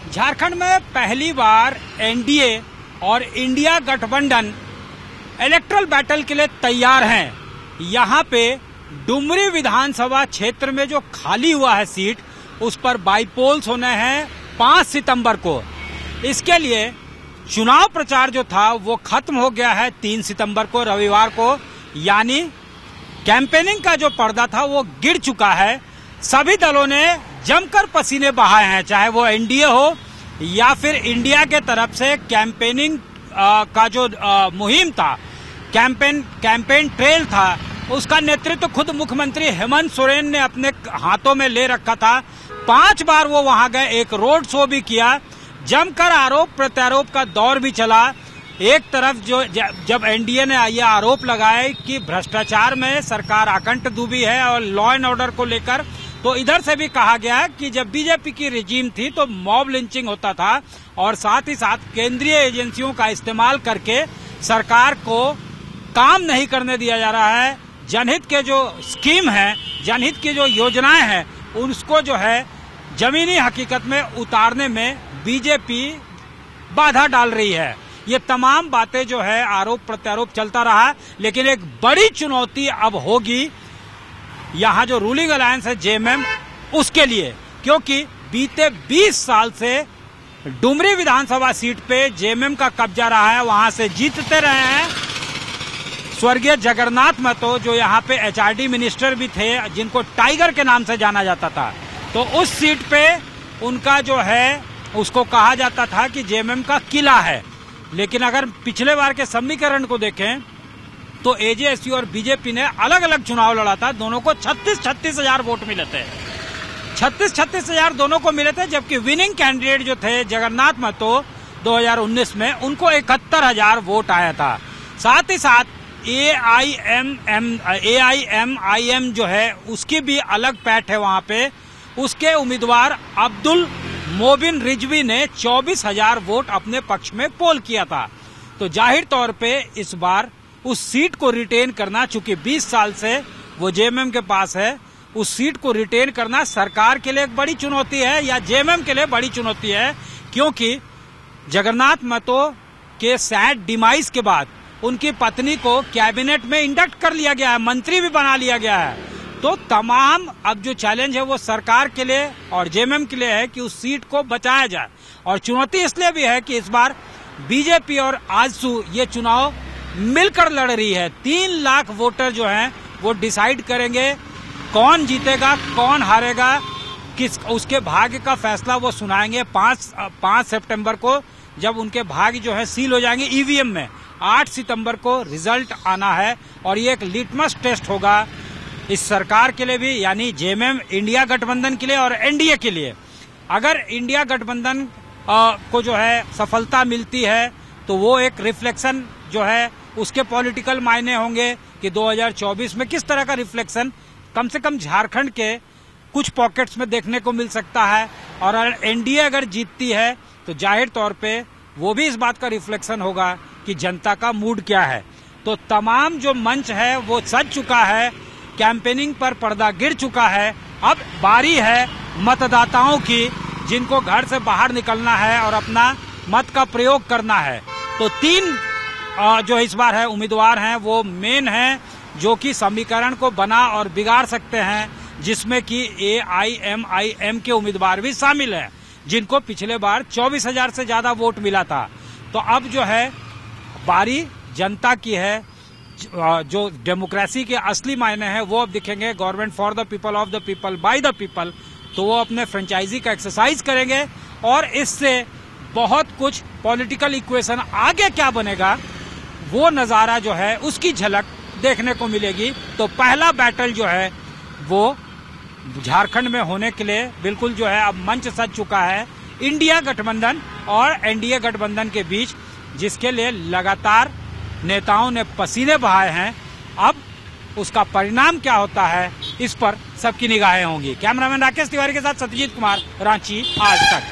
झारखंड में पहली बार एनडीए और इंडिया गठबंधन इलेक्ट्रल बैटल के लिए तैयार हैं। यहाँ पे डुमरी विधानसभा क्षेत्र में जो खाली हुआ है सीट, उस पर बाईपोल्स होने हैं 5 सितंबर को। इसके लिए चुनाव प्रचार जो था वो खत्म हो गया है 3 सितंबर को, रविवार को। यानी कैंपेनिंग का जो पर्दा था वो गिर चुका है। सभी दलों ने जमकर पसीने बहाए हैं, चाहे वो एनडीए हो या फिर इंडिया के तरफ से कैंपेनिंग का जो मुहिम था, कैंपेन ट्रेल था, उसका नेतृत्व खुद मुख्यमंत्री हेमंत सोरेन ने अपने हाथों में ले रखा था। 5 बार वो वहां गए, एक रोड शो भी किया, जमकर आरोप प्रत्यारोप का दौर भी चला। एक तरफ जब एनडीए ने ये आरोप लगाए कि भ्रष्टाचार में सरकार आकंठ डूबी है और लॉ एंड ऑर्डर को लेकर, तो इधर से भी कहा गया कि जब बीजेपी की रिजीम थी तो मॉब लिंचिंग होता था और साथ ही साथ केंद्रीय एजेंसियों का इस्तेमाल करके सरकार को काम नहीं करने दिया जा रहा है। जनहित के जो स्कीम है, जनहित की जो योजनाएं हैं, उसको जो है जमीनी हकीकत में उतारने में बीजेपी बाधा डाल रही है। ये तमाम बातें जो है आरोप प्रत्यारोप चलता रहा, लेकिन एक बड़ी चुनौती अब होगी यहाँ जो रूलिंग अलायंस है जेएमएम, उसके लिए, क्योंकि बीते 20 साल से डुमरी विधानसभा सीट पे जेएमएम का कब्जा रहा है। वहां से जीतते रहे हैं स्वर्गीय जगन्नाथ महतो, जो यहाँ पे एचआरडी मिनिस्टर भी थे, जिनको टाइगर के नाम से जाना जाता था। तो उस सीट पे उनका जो है उसको कहा जाता था कि जेएमएम का किला है। लेकिन अगर पिछले बार के समीकरण को देखें तो एजेएसयू और बीजेपी ने अलग अलग चुनाव लड़ा था। दोनों को 36-36 हजार वोट मिले थे, 36-36 हजार दोनों को मिले थे। जबकि विनिंग कैंडिडेट जो थे जगन्नाथ महतो 2019 में, उनको 71 हजार वोट आया था। साथ ही साथ AIMIM जो है उसकी भी अलग पैठ है वहां पे। उसके उम्मीदवार अब्दुल मोबिन रिजवी ने 24 हजार वोट अपने पक्ष में पोल किया था। तो जाहिर तौर पे इस बार उस सीट को रिटेन करना, चूंकि 20 साल से वो जेएमएम के पास है, उस सीट को रिटेन करना सरकार के लिए एक बड़ी चुनौती है या जेएमएम के लिए बड़ी चुनौती है। क्योंकि जगन्नाथ महतो के सैड डिमाइस के बाद उनकी पत्नी को कैबिनेट में इंडक्ट कर लिया गया है, मंत्री भी बना लिया गया है। तो तमाम अब जो चैलेंज है वो सरकार के लिए और जेएमएम के लिए है कि उस सीट को बचाया जाए। और चुनौती इसलिए भी है कि इस बार बीजेपी और आजसू ये चुनाव मिलकर लड़ रही है। 3 लाख वोटर जो हैं वो डिसाइड करेंगे कौन जीतेगा कौन हारेगा, किस उसके भाग्य का फैसला वो सुनाएंगे 5 सितंबर को, जब उनके भाग्य जो है सील हो जाएंगे ईवीएम में। 8 सितंबर को रिजल्ट आना है और ये एक लिटमस टेस्ट होगा इस सरकार के लिए भी, यानी जेएमएम इंडिया गठबंधन के लिए और एनडीए के लिए। अगर इंडिया गठबंधन को जो है सफलता मिलती है तो वो एक रिफ्लेक्शन जो है उसके पॉलिटिकल मायने होंगे कि 2024 में किस तरह का रिफ्लेक्शन कम से कम झारखंड के कुछ पॉकेट्स में देखने को मिल सकता है। और एनडीए अगर जीतती है तो जाहिर तौर पे वो भी इस बात का रिफ्लेक्शन होगा कि जनता का मूड क्या है। तो तमाम जो मंच है वो सज चुका है, कैंपेनिंग पर पर्दा गिर चुका है। अब बारी है मतदाताओं की, जिनको घर से बाहर निकलना है और अपना मत का प्रयोग करना है। तो 3 जो इस बार है उम्मीदवार हैं वो मेन हैं, जो कि समीकरण को बना और बिगाड़ सकते हैं, जिसमें कि AIMIM के उम्मीदवार भी शामिल हैं, जिनको पिछले बार 24 हजार से ज्यादा वोट मिला था। तो अब जो है बारी जनता की है। जो डेमोक्रेसी के असली मायने हैं वो अब दिखेंगे। Government for the people, of the people, by the people. तो वो अपने फ्रेंचाइजी का एक्सरसाइज करेंगे और इससे बहुत कुछ पॉलिटिकल इक्वेशन आगे क्या बनेगा वो नजारा जो है उसकी झलक देखने को मिलेगी। तो पहला बैटल जो है वो झारखंड में होने के लिए बिल्कुल जो है अब मंच सज चुका है इंडिया गठबंधन और एनडीए गठबंधन के बीच, जिसके लिए लगातार नेताओं ने पसीने बहाए हैं। अब उसका परिणाम क्या होता है इस पर सबकी निगाहें होंगी। कैमरामैन राकेश तिवारी के साथ सत्यजीत कुमार, रांची आज तक।